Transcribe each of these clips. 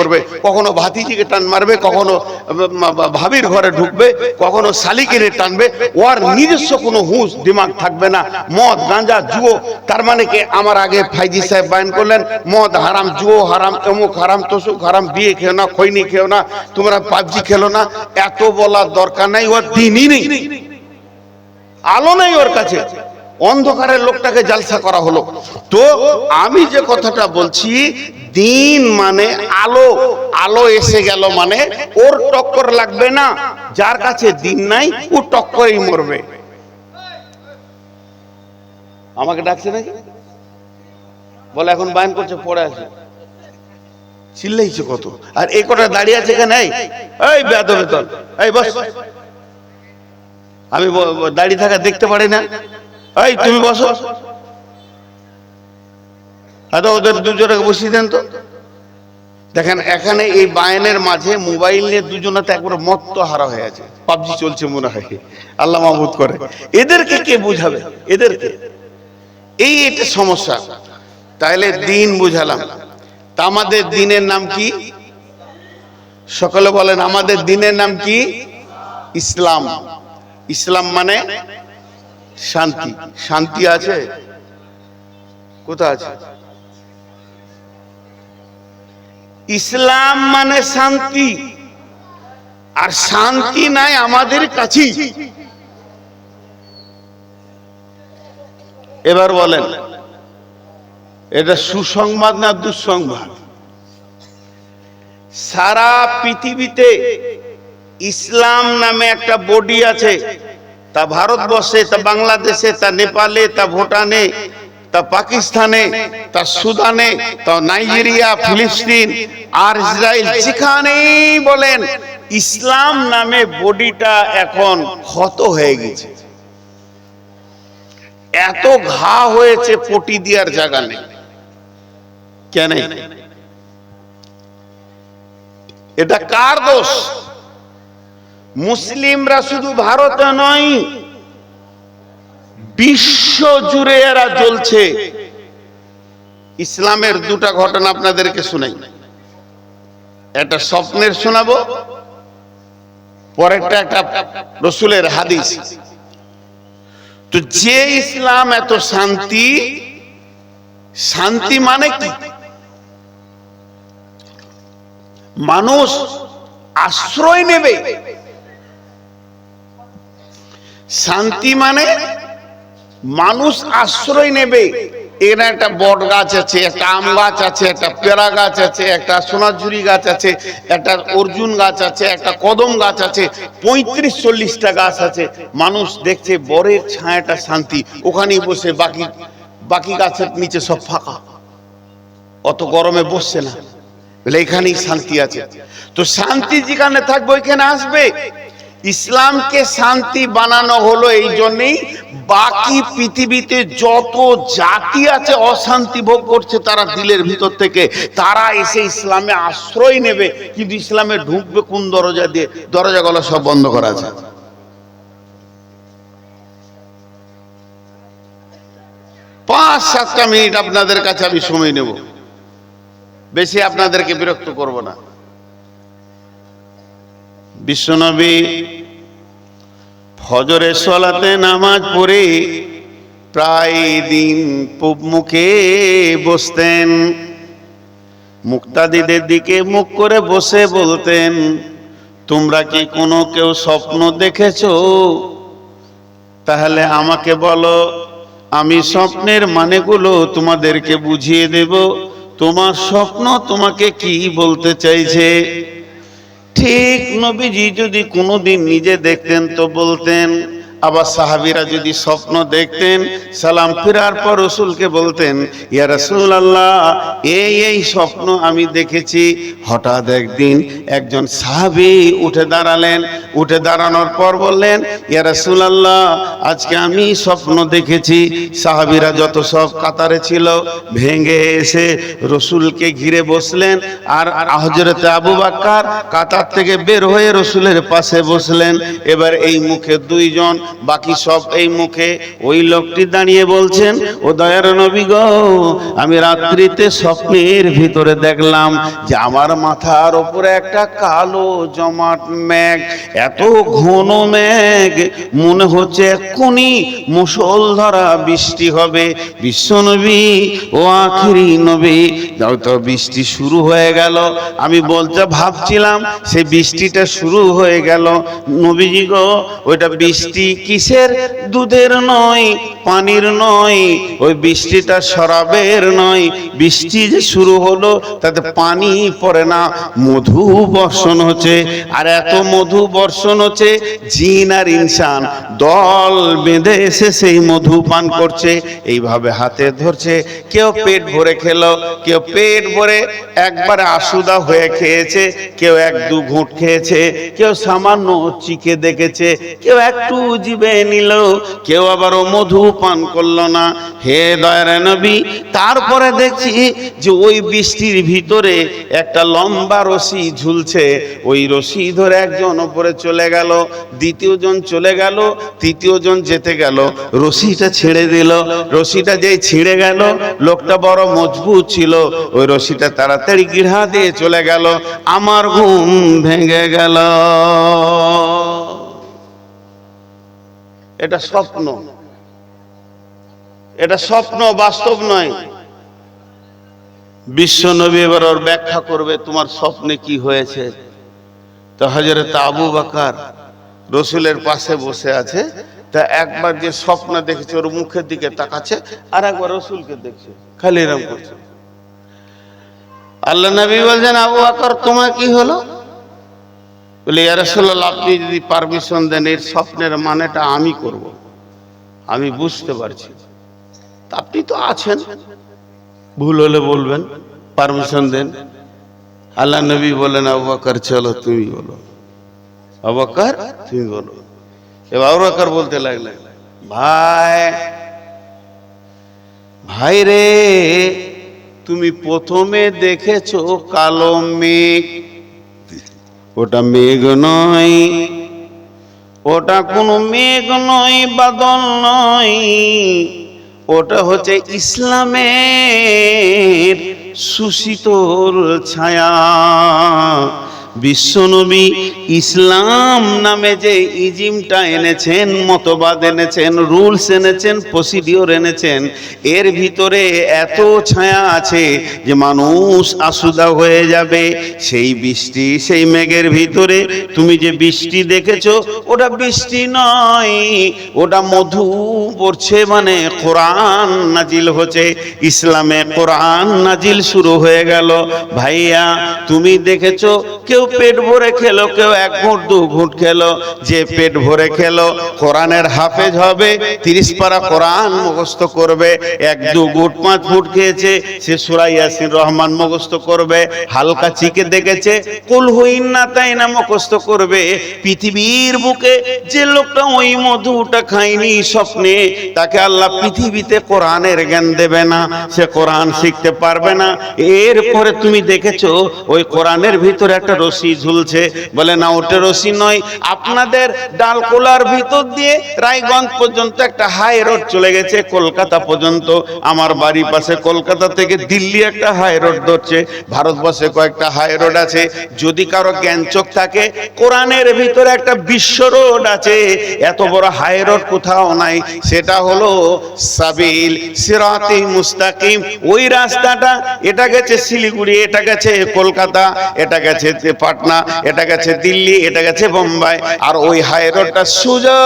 করবে, কখনো ভাতিজিকে টান মারবে, কখনো ভাবির ঘরে ঢুকবে, কখনো শালিকেরে টানবে। ওর নিজস্ব কোনো হুঁশ দিমাগ থাকবে না। মদ গাঁজা জুয়ো, তার মানে কি আমার আগে ফাইজি সাহেব বায়ান করলেন মদ হারাম, জুয়ো হারাম, অমুক হারাম, তসুক হারাম, বিয়ে খেও না, খৈনি খেও না, তোমরা পাবজি খেলো না, এত বলার দরকার নাই। ওর দিনই নেই, আলো নেই ওর কাছে, অন্ধকারের লোকটাকে জালসা করা হলো। তো আমি যে কথাটা বলছি, দিন মানে আলো, আলো এসে গেল মানে ওর টক্কর লাগবে না। যার কাছে দিন নাই ও টক্করেই মরবে। আমাকে ডাকছে নাকি বলে এখন বায়ান করছে, পড়ে আসে, চিল্লাইছে কত। আর এই কটা দাঁড়িয়ে আছে কেন? এই বেয়াদব বেতন, এই বস, আমি দাঁড়িয়ে থাকা দেখতে পারি না, এই তুমি বসো। ওদের দুজনকে বসিয়ে দেন তো। দেখেন এখানে এই বায়ানের মাঝে মোবাইল নিয়ে দুজনাতে একবারে মত্ত হারা হয়ে আছে, পাবজি চলছে মনে হয়, আল্লাহ মাহফুজ করে। এদেরকে কে বুঝাবে? এদেরকে এই এটা সমস্যা। তাহলে দিন বুঝালাম, তা আমাদের দিনের নাম কি? সকলে বলেন আমাদের দিনের নাম কি? ইসলাম। ইসলাম মানে শান্তি। শান্তি আছে কোথায়? আছে। ইসলাম মানে শান্তি, আর শান্তি নাই আমাদের কাছেই। এবার বলেন এটা সুসংবাদ না দুঃসংবাদ? সারা পৃথিবীতে ইসলাম নামে একটা বডি আছে, তা ভারতবর্ষে, তা বাংলাদেশে, তা নেপালে, তা ভুটানে, তা পাকিস্তানে, তা সুদানে, তা নাইজেরিয়া, ফিলিস্তিন আর ইসরায়েল, যেখানেই বলেন ইসলাম নামে বডিটা এখন ক্ষত হয়ে গেছে। এত ঘা হয়েছে, পটি দেওয়ার জায়গা নেই। কেন? এটা কার দোষ? মুসলিমরা শুধু ভারতে নয়, বিশ্ব জুড়ে এরা জ্বলছে। ইসলামের দুটা ঘটনা আপনাদেরকে শোনাই, একটা স্বপ্নের শোনাবো, পরেরটা একটা রসুলের হাদিস। তো যে ইসলাম এত শান্তি, শান্তি মানে কি? মানুষ আশ্রয় নেবে। শান্তি মানে মানুষ আশ্রয় নেবে। এর একটা বট গাছ আছে, একটা আম গাছ আছে, একটা পেয়ারা গাছ আছে, একটা সোনাঝুরি গাছ আছে, একটা অর্জুন গাছ আছে, একটা কদম গাছ আছে, 35-40টা গাছ আছে। মানুষ দেখছে বরের ছায়াটা শান্তি, ওখানেই বসে, বাকি গাছের নিচে সব ফাঁকা, অত গরমে বসছে না, বলে এখানেই শান্তি আছে। তো শান্তি যেখানে থাকবে ওইখানে আসবে। ইসলামকে শান্তি বানানো হলো এই জন্যই, বাকি পৃথিবীতে যত জাতি আছে অশান্তি ভোগ করছে তারা দিলের ভিতর থেকে, তারা এসে ইসলামে আশ্রয় নেবে। কিন্তু ইসলামে ঢুকবে কোন দরজা দিয়ে? দরজাগুলো সব বন্ধ করা আছে। 5-7টা মিনিট আপনাদের কাছে আমি সময় নেব, বেশি আপনাদেরকে বিরক্ত করব না। বিশ্বনবী ফজরের সালাতে নামাজ পড়ে প্রায় দিন পূব মুখে বসতেন, মুক্তাদিদের দিকে মুখ করে বসে বলতেন, তোমরা কি কোনো কেউ স্বপ্ন দেখেছো? তাহলে আমাকে বলো, আমি স্বপ্নের মানেগুলো তোমাদেরকে বুঝিয়ে দেব। তোমার স্বপ্ন তোমাকে কি বলতে চাইছে? ঠিক নবীজি যদি কোনোদিন নিজে দেখতেন তো বলতেন, আবার সাহাবীরা যদি স্বপ্ন দেখতেন সালাম ফেরার পর রসুলকে বলতেন, ইয়া রাসূলুল্লাহ এই স্বপ্ন আমি দেখেছি। হঠাৎ একদিন একজন সাহাবী উঠে দাঁড়ালেন, উঠে দাঁড়ানোর পর বললেন, ইয়া রাসূলুল্লাহ আজকে আমি স্বপ্ন দেখেছি। সাহাবীরা যত সব কাতারে ছিল ভেঙে এসে রসুলকে ঘিরে বসলেন, আর হযরতে আবু বকর কাতার থেকে বের হয়ে রসুলের পাশে বসলেন। এবার এই মুখে দুইজন বাকি সব এই মুখে। ওই লোকটি দাঁড়িয়ে বলছেন, ও দয়ার নবী গো, আমি রাত্রিতে স্বপ্নের ভিতরে দেখলাম যে আমার মাথার উপরে একটা কালো জমাট মেঘ, এত ঘন মেঘ মনে হচ্ছে এক্ষুনি মুষলধারা বৃষ্টি হবে। বিশ্বনবী ও আখিরি নবী, তো বৃষ্টি শুরু হয়ে গেল। আমি বলতে ভাবছিলাম সেই বৃষ্টিটা শুরু হয়ে গেল, নবীজি গো ওইটা বৃষ্টি কিসের? দুধের নয়, পানির নয়, ওই বৃষ্টিটা শরাবের নয়। বৃষ্টি যে শুরু হলো তাতে পানি পড়ে না, মধু বর্ষণ হচ্ছে। আর এত মধু বর্ষণ হচ্ছে, জিন আর ইনসান দল বেঁধে এসে সেই মধু পান করছে। এইভাবে হাতে ধরছে, কেউ পেট ভরে খেলো, কেউ পেট ভরে একবারে আসুদা হয়ে খেয়েছে, কেউ এক দু ঘুঁট খেয়েছে, কেউ সামান্য চিকে দেখেছে, কেউ একটু জিভে নিল, কেউ আবার ও মধু পান করলো না। হে দয়ার নবী, তারপরে দেখছি যে ওই বৃষ্টির ভিতরে একটা লম্বা রশি ঝুলছে। ওই রশি ধরে একজন উপরে চলে গেল, দ্বিতীয় জন চলে গেল, তৃতীয় জন যেতে গেল, রশিটা ছেড়ে দিল। রশিটা যেই ছিঁড়ে গেল, লোকটা বড় মজবুত ছিল, ওই রশিটা তাড়াতাড়ি গিড়া দিয়ে চলে গেল। আমার ঘুম ভেঙে গেল। এটা স্বপ্ন, এটা স্বপ্ন, বাস্তব নয়। বিশ্ব নবী এবার ওর ব্যাখ্যা করবে তোমার স্বপ্নে কি হয়েছে। তো হযরত আবু বকর রসুলের পাশে বসে আছে, তা একবার যে স্বপ্ন দেখেছে ওর মুখের দিকে তাকাচ্ছে, আর একবার রসুলকে দেখছে, খালি এরকম করছে। আল্লাহ নবী বলছেন, আবু বকর তোমার কি হলো? বলে, ইয়া রাসূলুল্লাহ, আপনি যদি পারমিশন দেন এর স্বপ্নের মানেটা আমি করব, আমি বুঝতে পারছি। আপনি তো আছেন, ভুল হলে বলবেন, পারমিশন দেন। আল্লাহ নবী বলেন, আবু বকর চলো তুমি বলো। আবু বকর তুমি বলো। এবার আবু বকর বলতে লাগলেন, ভাই ভাই রে, তুমি প্রথমে দেখেছো কালো মেঘ, ওটা মেঘ নয়, ওটা কোনো মেঘ নয়, বাদল নয়, ওটা হচ্ছে ইসলামের সুশীতল ছায়া। বিশ্বনবী ইসলাম নামে যে ইজিমটা এনেছেন, মতবাদ এনেছেন, রুলস এনেছেন, প্রসিডিওর এনেছেন, এর ভিতরে এত ছায়া আছে যে মানুষ আসুদা হয়ে যাবে। সেই বৃষ্টি, সেই মেঘের ভিতরে তুমি যে বৃষ্টি দেখেছো, ওটা বৃষ্টি নয়, ওটা মধু পড়ছে, মানে কোরআন নাজিল হচ্ছে। ইসলামে কোরআন নাজিল শুরু হয়ে গেল। ভাইয়া তুমি দেখেছো কেউ পেট ভরে খেলো, কেউ এক ঘুঁট দু ঘুঁট খেলো। যে পেট ভরে খেলো কোরআনের হাফেজ হবে, 30 পারা কোরআন মুখস্থ করবে। এক দু ঘুঁট পাঁচ ঘুঁট খেয়েছে, সে সূরা ইয়াসিন রহমান মুখস্থ করবে। হালকা চিকে দেখেছে, কুল হুইন্না তাই না মুখস্থ করবে। পৃথিবীর বুকে যে লোকটা ওই মধুটা খায়নি স্বপ্নে, তাকে আল্লাহ পৃথিবীতে কোরআনের জ্ঞান দেবে না, সে কোরআন শিখতে পারবে না। এরপরে তুমি দেখেছো ওই কোরআনের ভিতরে একটা রশি ঝুলছে। বলে না, ওটা রশি নয়, আপনাদের ডালকোলার ভিতর দিয়ে রায়গঞ্জ পর্যন্ত একটা হাই রোড চলে গেছে, কলকাতা পর্যন্ত। আমার বাড়ির পাশে কলকাতা থেকে দিল্লি একটা হাই রোড ধরছে। ভারতবর্ষে কয়েকটা হাই রোড আছে। যদি কারো জ্ঞানচোখ থাকে, কোরআনের ভিতরে একটা বিশ্ব রোড আছে, এত বড় হাই রোড কোথাও নাই। সেটা হলো সাবিল সিরাতি মুস্তাকিম। ওই রাস্তাটা, এটা গেছে শিলিগুড়ি, এটা গেছে কলকাতা, এটা গেছে পাটনা, এটা গেছে দিল্লি, এটা গেছে বোম্বাই। আর ওই হাই রোডটা সোজা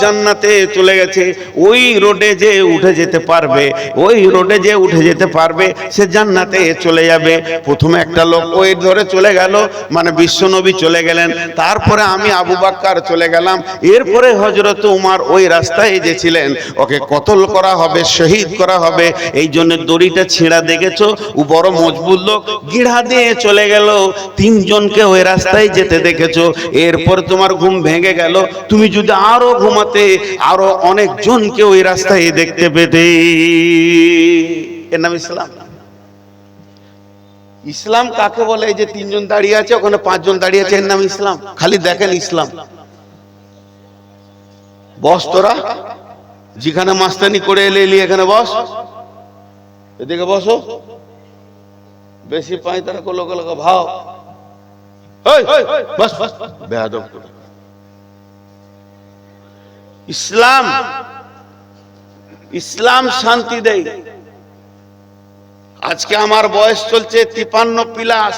জান্নাতে চলে গেছে। ওই রোডে যে উঠে যেতে পারবে, ওই রোডে যে উঠে যেতে পারবে, সে জান্নাতে চলে যাবে। প্রথমে একটা লোক ওই ধরে চলে গেল, মানে বিশ্বনবী চলে গেলেন। তারপরে আমি আবু বকর চলে গেলাম। এরপরে হযরত উমর ওই রাস্তায় যে ছিলেন, ওকে কতল করা হবে, শহীদ করা হবে। এই জন্য দড়িটা ছিঁড়া দেখেছো, ও বড় মজবুত লোক, গিড়া দিয়ে চলে গেল। 3 জনকে ওই রাস্তায় যেতে দেখেছো। এরপর তোমার ঘুম ভেঙে গেল। তুমি যদি আরো ঘুমাতে, আরো অনেক জনকে ওই রাস্তায় দেখতে পেতে। এর নাম ইসলাম। ইসলাম কাকে বলে? এই যে 3 জন দাঁড়িয়ে আছে, ওখানে 5 জন দাঁড়িয়ে আছে, এর নাম ইসলাম। খালি দেখেন ইসলাম। বস তোরা, যেখানে মাস্তানি করে এলে এখানে বস, এদিকে বসো, বেশি পাই তারা লোক ভাও, বস বস বেয়াদব। ইসলাম, ইসলাম শান্তি দেয়। আজকে আমার বয়স চলছে 53+।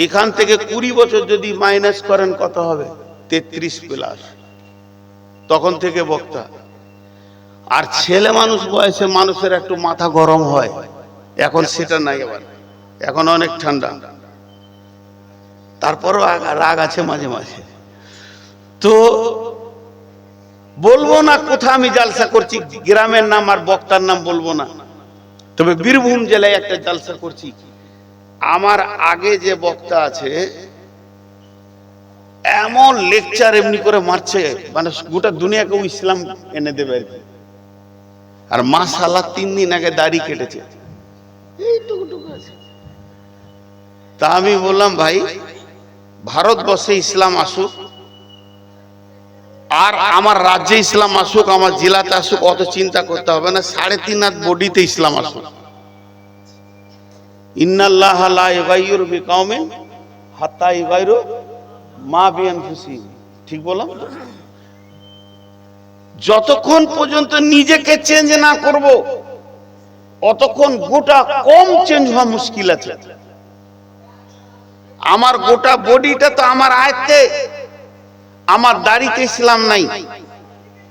এখান থেকে 20 বছর যদি মাইনাস করেন কত হবে? 33+। তখন থেকে বক্তা। আর ছেলে মানুষ বয়সে মানুষের একটু মাথা গরম হয়, এখন সেটা নাই। আবার এখন অনেক ঠান্ডা, তারপরও রাগ আছে মাঝে মাঝে। তো বলবো না কোথা আমি জালসা করছি, গ্রামের নাম আর বক্তার নাম বলবো না, তবে বীরভূম জেলায় একটা জালসা করছি। আমার আগে যে বক্তা আছে এমন লেকচার এমনি করে মারছে, মানে গোটা দুনিয়াকেও ইসলাম এনে দেবে আর কি। আর মাশাআল্লাহ 3 দিন আগে দাড়ি কেটেছে, এইটুকুটুকু আছে। তা আমি বললাম ভাই, ভারতবর্ষে ইসলাম আসুক আর আমার রাজ্যে ইসলাম আসুক, আমার জেলাতে আসুক, অত চিন্তা করতে হবে না। 3.5 হাত বডিতে ইসলাম আসুক। ইন্নাল্লাহা লা ইউগাইয়িরু বিকাওমিন হাত্তা ইউগাইয়িরু মা বিআনফুসিহিম। ঠিক বললাম? যতক্ষণ পর্যন্ত নিজেকে চেঞ্জ না করব, অতক্ষণ গোটা কম চেঞ্জ হওয়া মুশকিল আছে। আমার গোটা বডিটা তো আমার আয়ত্তে, আমার দাড়িতে ইসলাম নাই।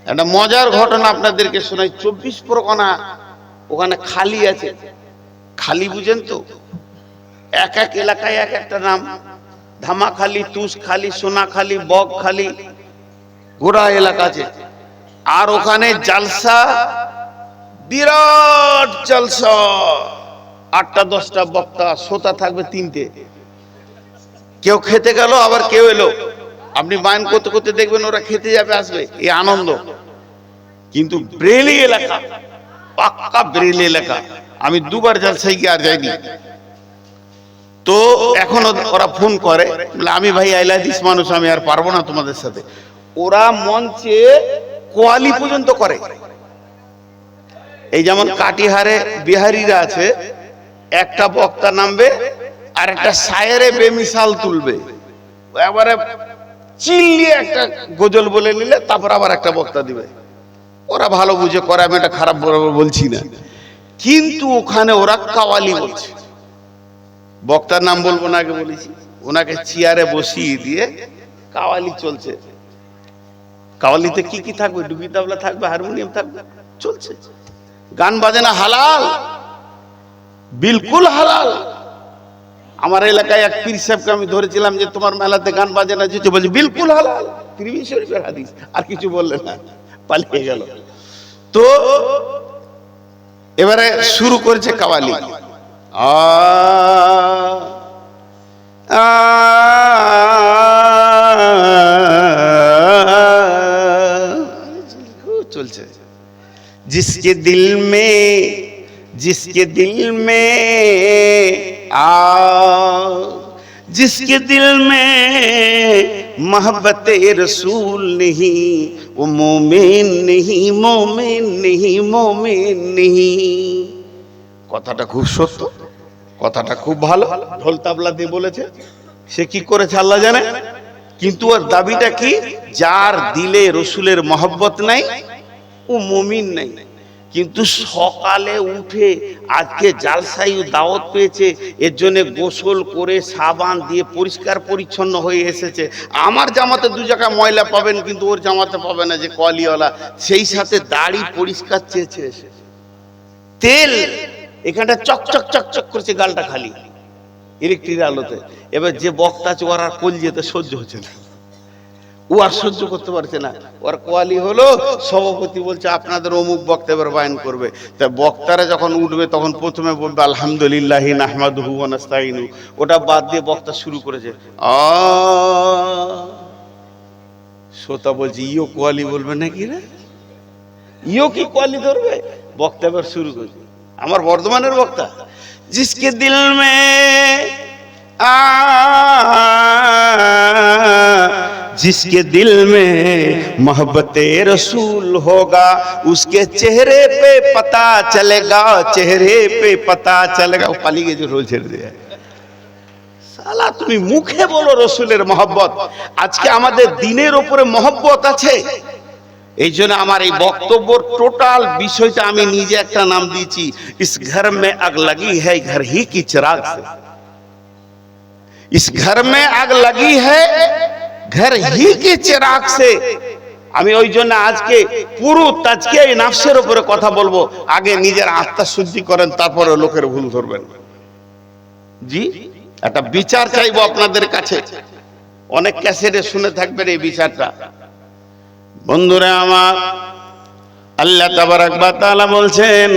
একটা মজার ঘটনা আপনাদেরকে শোনাই। 24 পরগনা ওখানে খালি আছে। খালি বুঝেন তো? এক এক এলাকায় এক একটা নাম। ধামাখালি, তুষখালি, সোনাখালি, বগখালি, গোড়া এলাকা আছে। আর ওখানে জালসা, বিরাট জালসা, 8টা 10টা বক্তা, শ্রোতা থাকবে 3টে। কেউ খেতে গেল, আবার কেউ এলো। আপনি বায়ন করতে করতে দেখবেন ওরা খেতে যাবে, আসবে, এই আনন্দ। কিন্তু ব্রেলি এলাকা, পাক্কা ব্রেলি এলাকা। আমি 2বার জালসায় গিয়ে আর যাইনি। তো এখন ওরা ফোন করে, বলে আমি ভাই আইলাদিস মানুষ, আমি আর পারবো না তোমাদের সাথে। ওরা মঞ্চে কোয়ালি পর্যন্ত করে। এই যেমন কাটিহারে বিহারিরা আছে, একটা বক্তা নামবে আর একটা শায়েরে বেমিসাল তুলবে, এবারে চিল্লিয়ে একটা গজল বলে নিলে তারপর আবার একটা বক্তা দিবে। ওরা ভালো বুঝে করে, আমি এটা খারাপ বলছি না, কিন্তু ওখানে ওরা কাওয়ালি বলছে। বক্তার নাম বলবো না, আগে বলেছি। ওনাকে চেয়ারে বসিয়ে দিয়ে কাওয়ালি চলছে। কাওয়ালিতে কি কি থাকবে? ডুগি তাবলা থাকবে, হারমোনিয়াম থাকবে, চলছে। গান বাজনা হালাল, বিলকুল হালাল। আমার এলাকায় এক পীর সাহেবকে আমি ধরেছিলাম যে তোমার মেলাতে গান বাজনা যেতে, বলছে বিলকুল হালাল, তিরমিজি শরীফের হাদিস। আর কিছু বললেন না, পালিয়ে গেল। তো এবারে শুরু করেছে কাওয়ালি। চলছে। जिसके दिल में जिसके दिल में मोहब्बत रसूल नहीं, वो मोमिन नहीं, मोमिन नहीं, मोमिन नहीं। কথাটা খুব সত্য, কথাটা খুব ভালো। ঢোল তাবলা দিয়ে বলেছে, সে কি করেছে আল্লাহ জানে। কিন্তু ওর দাবিটা কি? যার দিলে রসুলের মহব্বত নাই, ও মুমিন নাই। কিন্তু সকালে উঠে আজকে জালসাই দাওয়াত পেয়েছে, এর জন্য গোসল করে সাবান দিয়ে পরিষ্কার পরিচ্ছন্ন হয়ে এসেছে। আমার জামাতে 2 জায়গায় ময়লা পাবেন, কিন্তু ওর জামাতে পাবে না, যে কোয়ালিওয়ালা। সেই সাথে দাড়ি পরিষ্কার চেয়েছে এসে, তেল এখানটা চকচক চকচক করছে, গালটা খালি ইলেকট্রিক আলোতে। এবার যে বক্তা আছে, ওর আর কোল যেতে সহ্য হচ্ছে না, ও আর সহ্য করতে পারছে না। ওর কোয়ালি হলো, সভাপতি বলছে আপনাদের অমুক বক্তা এবার বায়ান করবে। তা বক্তারা যখন উঠবে তখন প্রথমে বলবে আলহামদুলিল্লাহি নাহমাদুহু ওয়া নাস্তাইনু। ওটা বাদ দিয়ে বক্তা শুরু করেছে শ্রোতা বলছে ইও কোয়ালি বলবে নাকি রে, ইও কি কোয়ালি ধরবে? বক্তা এবার শুরু করেছে, আমার বর্ধমানের বক্তা। जिसके दिल में जिसके दिल में मोहब्बत रसूल होगा उसके चेहरे पे पता चलेगा, चेहरे पे पता चलेगा। पालिए जो रोल ছেড়ে দেয় শালা, তুমি মুখে বলো রসুলের মহব্বত, আজকে আমাদের দিনের উপরে মহব্বত আছে। এই জন্য আমার এই বক্তব্যের টোটাল বিষয়টা আমি নিজে একটা নাম দিয়েছি, ইস ঘর মে আগ লাগি হ্যায় ঘর হি কি চিরাগ সে। ইস ঘর মে আগ লাগি হ্যায় ঘর হি কি চিরাগ সে। আমি ওই জন্য আজকে পুরো তাজকিয়া নাফসের উপরে কথা বলবো। আগে নিজের আত্মা শুদ্ধি করেন, তারপরে লোকের ভুল ধরবেন। জি, একটা বিচার চাইবো আপনাদের কাছে, অনেক ক্যাসেটে শুনে থাকবেন এই বিচারটা। বন্ধুরা আমার, আল্লাহ তাবারাক ওয়া তাআলা বলছেন